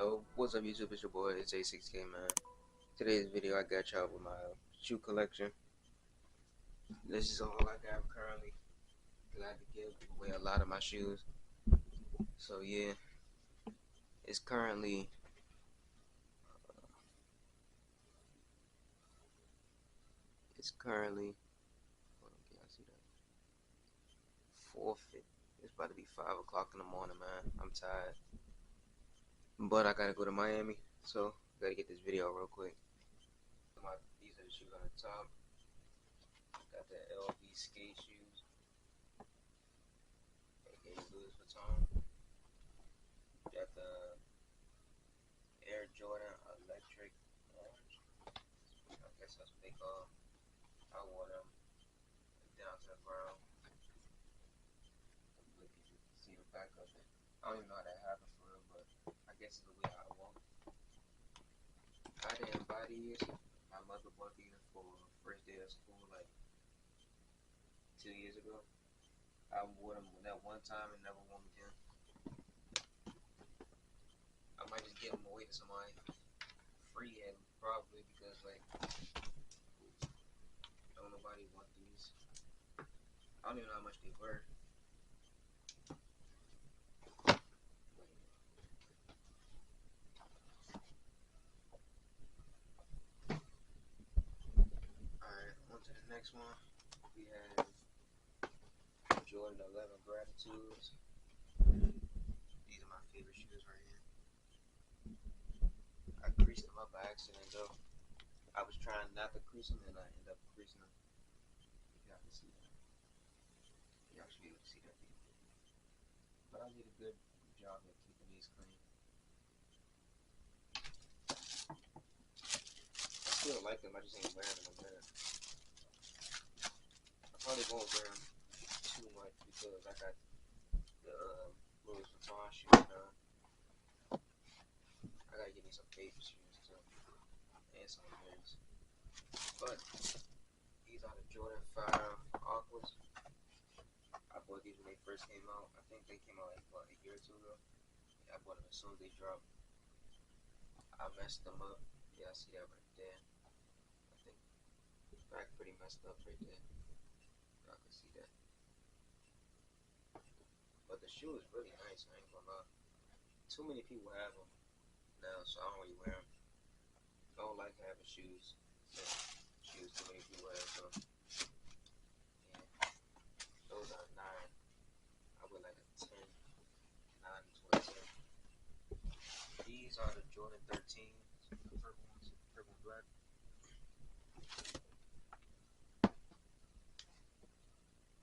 Yo, what's up YouTube, it's your boy, it's A6K man. Today's video I got y'all with my shoe collection. This is all I got currently, because I had to give away a lot of my shoes. So yeah, it's currently, hold on, can I see that? 4:50, it's about to be 5 o'clock in the morning, man. I'm tired. But I gotta go to Miami, so I gotta get this video real quick. These are the shoes on the top. Got the LV skate shoes, aka Louis Vuitton. Got the Air Jordan Electric Orange. I guess that's what they call. I wore them down to the ground. Look at you, see the back of it. I don't even know how that happened for real, but I guess it's the way I walk. I didn't buy these. My mother bought these for first day of school like 2 years ago. I wore them that one time and never wore them again. I might just give them away to somebody free and probably because like don't nobody want these. I don't even know how much they were. Alright, on to the next one. We have Jordan 11 Gratitudes. These are my favorite shoes right here. I creased them up by accident though. I was trying not to crease them and I ended up creasing them. If y'all can see that. Y'all should be able to see that. But I did a good job at keeping these clean. I still like them, I just ain't wearing them a minute. I probably won't wear them too much because I got the Louis Vuitton shoes now. I gotta get me some paper shoes too. And some earrings. But these are the Jordan 5 Aquas. I bought these when they first came out. I think they came out like what, a year or two ago. Yeah, I bought them as soon as they dropped. I messed them up. Yeah, I see that right there. I think the back pretty messed up right there. Y'all can see that. But the shoe is really nice, I ain't gonna lie. Too many people have them now, so I don't really wear them. I don't like having shoes. Shoes too many people have, so yeah. Those are 9. I would like a 10, 9 to a 10. These are the Jordan 13s, the purple ones, purple and black.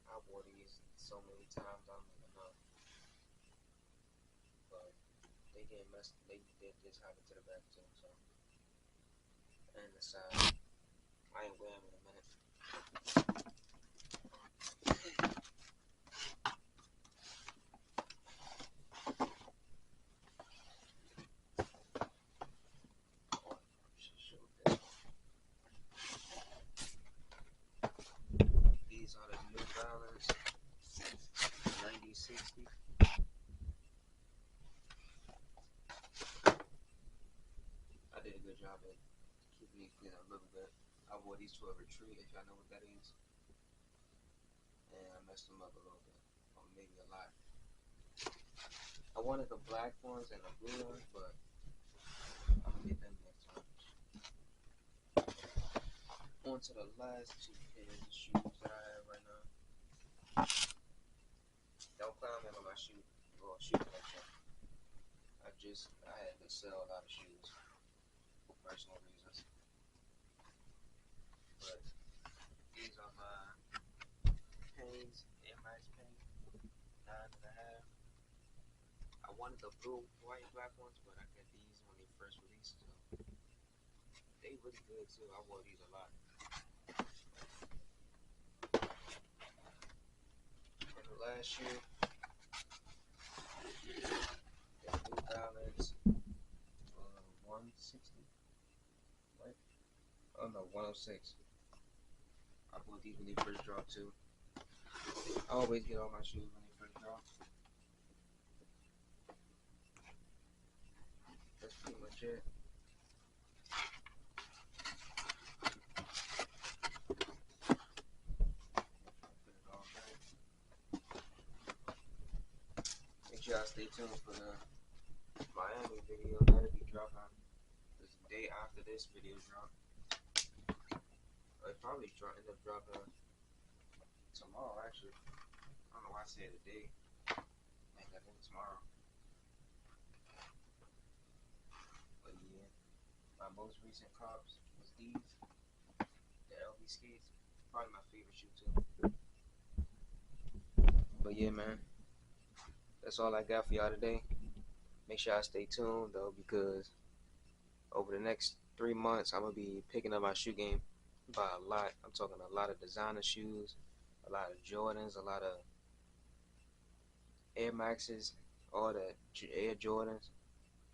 I wore these so many times, I don't even know. But they get messed, they did this happen to the back too, so. And the side. I ain't wearing them in a minute. These are the New Balance 9060. I did a good job at keeping these clean a little bit. I wore these to a retreat, if y'all know what that is. And I messed them up a little bit, or maybe a lot. I wanted the black ones and the blue ones, but I'm gonna get them next time. On to the last 2 pairs of shoes that I have right now. Don't comment on my shoe collection. I had to sell a lot of shoes for personal reasons. But these are my Pains, Air Max Pain 9.5. I wanted the blue, white, and black ones, but I got these when they first released, so they really good too. I wore these a lot. And the last shoe, the New Balance 160, right? Oh no, 106. I bought these when they first dropped too. I always get all my shoes when they first drop. That's Snapchat. Put it all back. Make sure y'all stay tuned for the Miami video. That'll be dropping the day after this video drop. It probably end up dropping tomorrow, actually. I don't know why I said today. Make that in tomorrow. But yeah, my most recent comps was these, the LV skates. Probably my favorite shoe too. But yeah, man, that's all I got for y'all today. Make sure I stay tuned though, because over the next 3 months, I'm gonna be picking up my shoe game by a lot. I'm talking a lot of designer shoes, a lot of Jordans, a lot of Air Maxes, all that Air Jordans.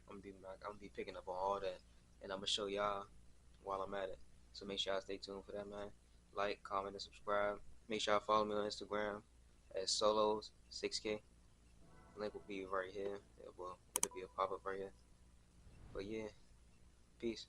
I'm gonna be picking up on all that, and I'm gonna show y'all while I'm at it. So make sure y'all stay tuned for that, man. Like, comment, and subscribe. Make sure y'all follow me on Instagram at solos6k. Link will be right here. Well, it'll be a pop up right here. But yeah, peace.